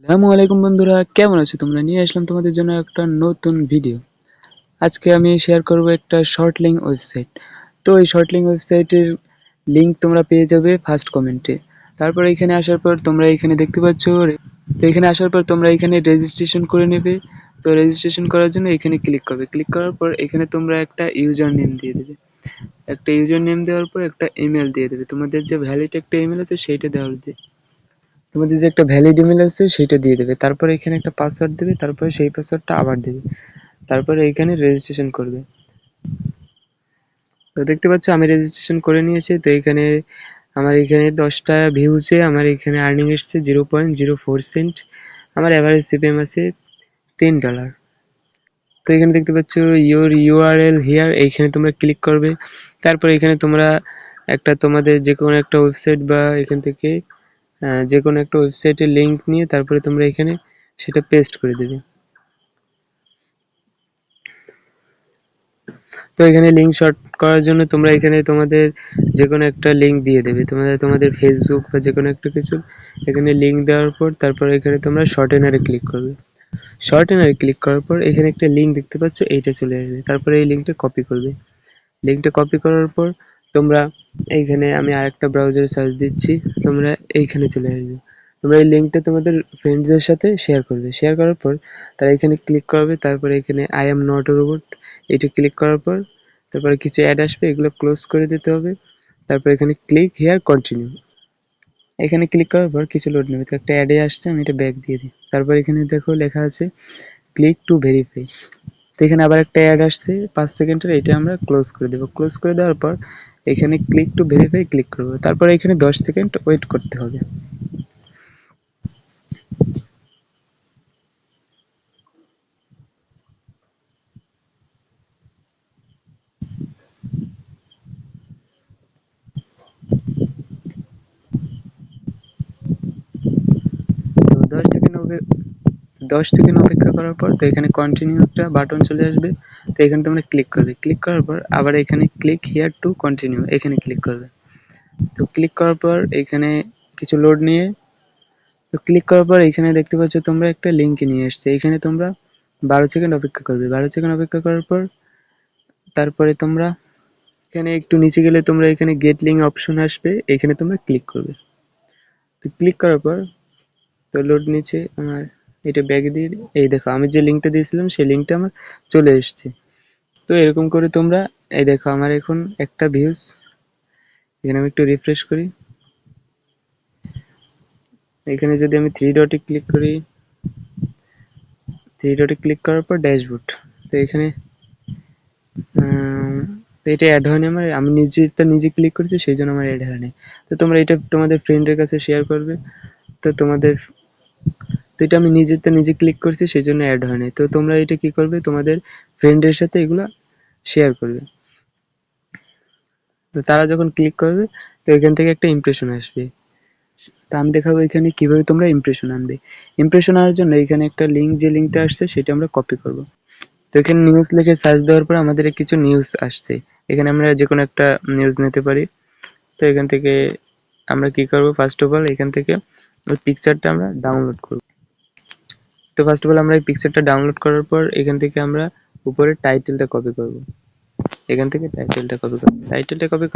আসসালামু আলাইকুম বন্ধুরা, কেমন আছো তোমরা? নিয়ে আসলাম তোমাদের জন্য একটা নতুন ভিডিও। আজকে আমি শেয়ার করব একটা শর্ট লিঙ্ক ওয়েবসাইট। তো এই শর্ট লিঙ্ক ওয়েবসাইটের লিঙ্ক তোমরা পেয়ে যাবে ফার্স্ট কমেন্টে। তারপর এখানে আসার পর তোমরা এখানে দেখতে পাচ্ছ, তো এখানে আসার পর তোমরা এখানে রেজিস্ট্রেশন করে নেবে। তো রেজিস্ট্রেশন করার জন্য এখানে ক্লিক করবে। ক্লিক করার পর এখানে তোমরা একটা ইউজার নেম দিয়ে দেবে। একটা ইউজার নেম দেওয়ার পর একটা ইমেল দিয়ে দেবে। তোমাদের যে ভ্যালিড একটা ইমেল আছে সেইটা দেওয়া হবে। তোমাদের যে একটা ভ্যালিড ইমেল আছে সেইটা দিয়ে দেবে। তারপরে এখানে একটা পাসওয়ার্ড দেবে, তারপরে সেই পাসওয়ার্ডটা আবার দেবে। তারপরে এখানে রেজিস্ট্রেশন করবে। তো দেখতে পাচ্ছ আমি রেজিস্ট্রেশন করে নিয়েছি। তো এখানে আমার এখানে 10টা ভিউজে আমার এখানে আর্নিং এসছে 0.04 সেন্ট। আমার অ্যাভারেজ সিপিএম আছে $3। তো এখানে দেখতে পাচ্ছ ইউর ইউআরএল হিয়ার, এইখানে তোমরা ক্লিক করবে। তারপর এখানে তোমরা একটা তোমাদের যে কোনো একটা ওয়েবসাইট বা এখান থেকে যে কোনো একটা ওয়েবসাইটের লিঙ্ক নিয়ে তারপরে তোমরা এখানে সেটা পেস্ট করে দেবে। তো এখানে লিঙ্ক শর্ট করার জন্য তোমরা এখানে তোমাদের যে কোনো একটা লিঙ্ক দিয়ে দেবে, তোমাদের ফেসবুক বা যে কোনো একটা কিছু। এখানে লিঙ্ক দেওয়ার পর তারপর এখানে তোমরা শর্টেনারে ক্লিক করবে। শর্টেনারে ক্লিক করার পর এখানে একটা লিঙ্ক দেখতে পাচ্ছ, এইটা চলে আসবে। তারপরে এই লিঙ্কটা কপি করবে। লিঙ্কটা কপি করার পর তোমরা এইখানে আমি আরেকটা ব্রাউজারে সার্চ দিচ্ছি, তোমরা এইখানে চলে আসবে। তোমরা এই লিঙ্কটা তোমাদের ফ্রেন্ডসদের সাথে শেয়ার করবে। শেয়ার করার পর তারা এখানে ক্লিক করবে। তারপরে এখানে I am not a robot এটা ক্লিক করার পর তারপরে কিছু অ্যাড আসবে, এগুলো ক্লোজ করে দিতে হবে। তারপর এখানে ক্লিক হিয়ার কন্টিনিউ, এখানে ক্লিক করার পর কিছু লোড নেবে। তো একটা অ্যাডে আসছে, আমি এটা ব্যাক দিয়ে দিই। তারপর এখানে দেখো লেখা আছে ক্লিক টু ভেরিফাই। তো এখানে আবার একটা অ্যাড আসছে 5 সেকেন্ডের, এটা আমরা ক্লোজ করে দেবো। ক্লোজ করে দেওয়ার পর এখানে ক্লিক টু ভেরিফাই ক্লিক করবো। তারপর এখানে 10 সেকেন্ড ওয়েট করতে হবে। তো 10 সেকেন্ড অপেক্ষা করার পর তো এখানে কন্টিনিউ একটা বাটন চলে আসবে। তো এখানে তোমরা ক্লিক করবে। ক্লিক করার পর আবার এখানে ক্লিক হিয়ার টু কন্টিনিউ এখানে ক্লিক করবে। তো ক্লিক করার পর এখানে কিছু লোড নিয়ে, তো ক্লিক করার পর এখানে দেখতে পাচ্ছ তোমরা একটা লিঙ্ক নিয়ে এসছে। এখানে তোমরা 12 সেকেন্ড অপেক্ষা করবে। 12 সেকেন্ড অপেক্ষা করার পর তারপরে তোমরা এখানে একটু নিচে গেলে তোমরা এখানে গেট লিঙ্ক অপশন আসবে, এখানে তোমরা ক্লিক করবে। তো ক্লিক করার পর তো লোড নিচে আমার এটা ব্যাগ দিয়ে দিই। এই দেখো আমি যে লিঙ্কটা দিয়েছিলাম সেই লিঙ্কটা আমার চলে এসছে। তো এরকম করে তোমরা এই দেখো আমার এখন একটা ভিউজ। এখানে আমি একটু রিফ্রেশ করি। এখানে যদি আমি থ্রি ডটে ক্লিক করি, থ্রি ডটে ক্লিক করার পর ড্যাশবোর্ড, তো এখানে তো এটা অ্যাড হয়নি আমার, আমি নিজে ক্লিক করেছি সেই জন্য আমার অ্যাড হয়নি। তো তোমরা এটা তোমাদের ফ্রেন্ডের কাছে শেয়ার করবে। তো তোমাদের তো এটা আমি নিজে ক্লিক করছি সেই জন্য অ্যাড হয়নি। তো তোমরা এটা কি করবে, তোমাদের ফ্রেন্ডের সাথে এগুলো শেয়ার করবে। তো তারা যখন ক্লিক করবে তো এখান থেকে একটা ইমপ্রেশন আসবে। তা আমি দেখাবো এখানে কিভাবে তোমরা ইমপ্রেশন আনবে। ইমপ্রেশন আনার জন্য এখানে একটা লিঙ্ক, যে লিঙ্কটা আসছে সেটা আমরা কপি করব। তো এখানে নিউজ লিখে সার্চ দেওয়ার পর আমাদের কিছু নিউজ আসছে। এখানে আমরা যে কোনো একটা নিউজ নিতে পারি। তো এখান থেকে আমরা কি করব, ফার্স্ট অফ অল এখান থেকে ওই পিকচারটা আমরা ডাউনলোড করব। তো ফার্স্ট অফ অল আমরা এই পিকচারটা ডাউনলোড করার পর এখান থেকে আমরা উপরে টাইটেলটা কপি করব। এখান থেকে টাইটেলটা কপি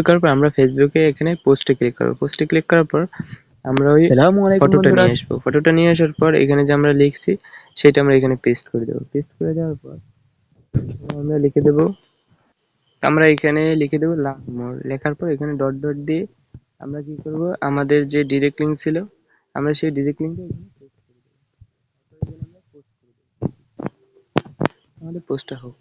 করার পর আমরা ফেসবুকে এখানে পোস্টে ক্লিক করব। পোস্টে ক্লিক করার পর আমরা ওই আসসালামু আলাইকুম ফটোটা বন্ধুরা। নিয়ে আসবো। ফটোটা নিয়ে আসার পর এখানে যে আমরা লিখছি সেটা আমরা এখানে পেস্ট করে দেবো। পেস্ট করে দেওয়ার পর আমরা লিখে দেবো, আমরা এখানে লিখে দেবো লাভ মোর। লেখার পর এখানে ডট ডট দিয়ে আমরা কি করব, আমাদের যে ডিরেক্ট লিঙ্ক ছিল আমরা সেই ডিরেক্ট লিঙ্কটা এখানে পেস্ট করে দেবো। তারপর এখানে আমরা পোস্ট করে দেবো, আমাদের পোস্টটা হোক।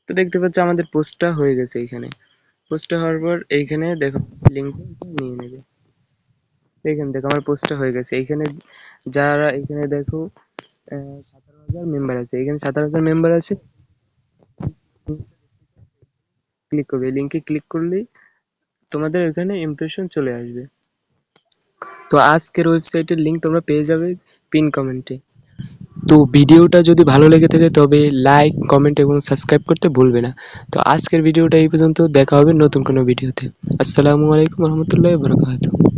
তো দেখতে পাচ্ছ আমাদের পোস্টটা হয়ে গেছে। এখানে পোস্টটা হওয়ার পর এইখানে দেখো লিঙ্কটা নিয়ে নেবে। এখানে দেখো আমার পোস্টটা হয়ে গেছে। এইখানে যারা এখানে দেখো 17,000 মেম্বার আছে, এখানে 17,000 মেম্বার আছে। ক্লিক করবে, এই লিঙ্কে ক্লিক করলেই তোমাদের এখানে ইমপ্রেশন চলে আসবে। তো আজকের ওয়েবসাইটের লিঙ্ক তোমরা পেয়ে যাবে পিন কমেন্টে। তো ভিডিওটা যদি ভালো লেগে থাকে তবে লাইক, কমেন্ট এবং সাবস্ক্রাইব করতে ভুলবে না। তো আজকের ভিডিওটা এই পর্যন্ত, দেখা হবে নতুন কোনো ভিডিওতে। আসসালামু আলাইকুম রহমতুল্লাহি ওয়া বারাকাতুহু।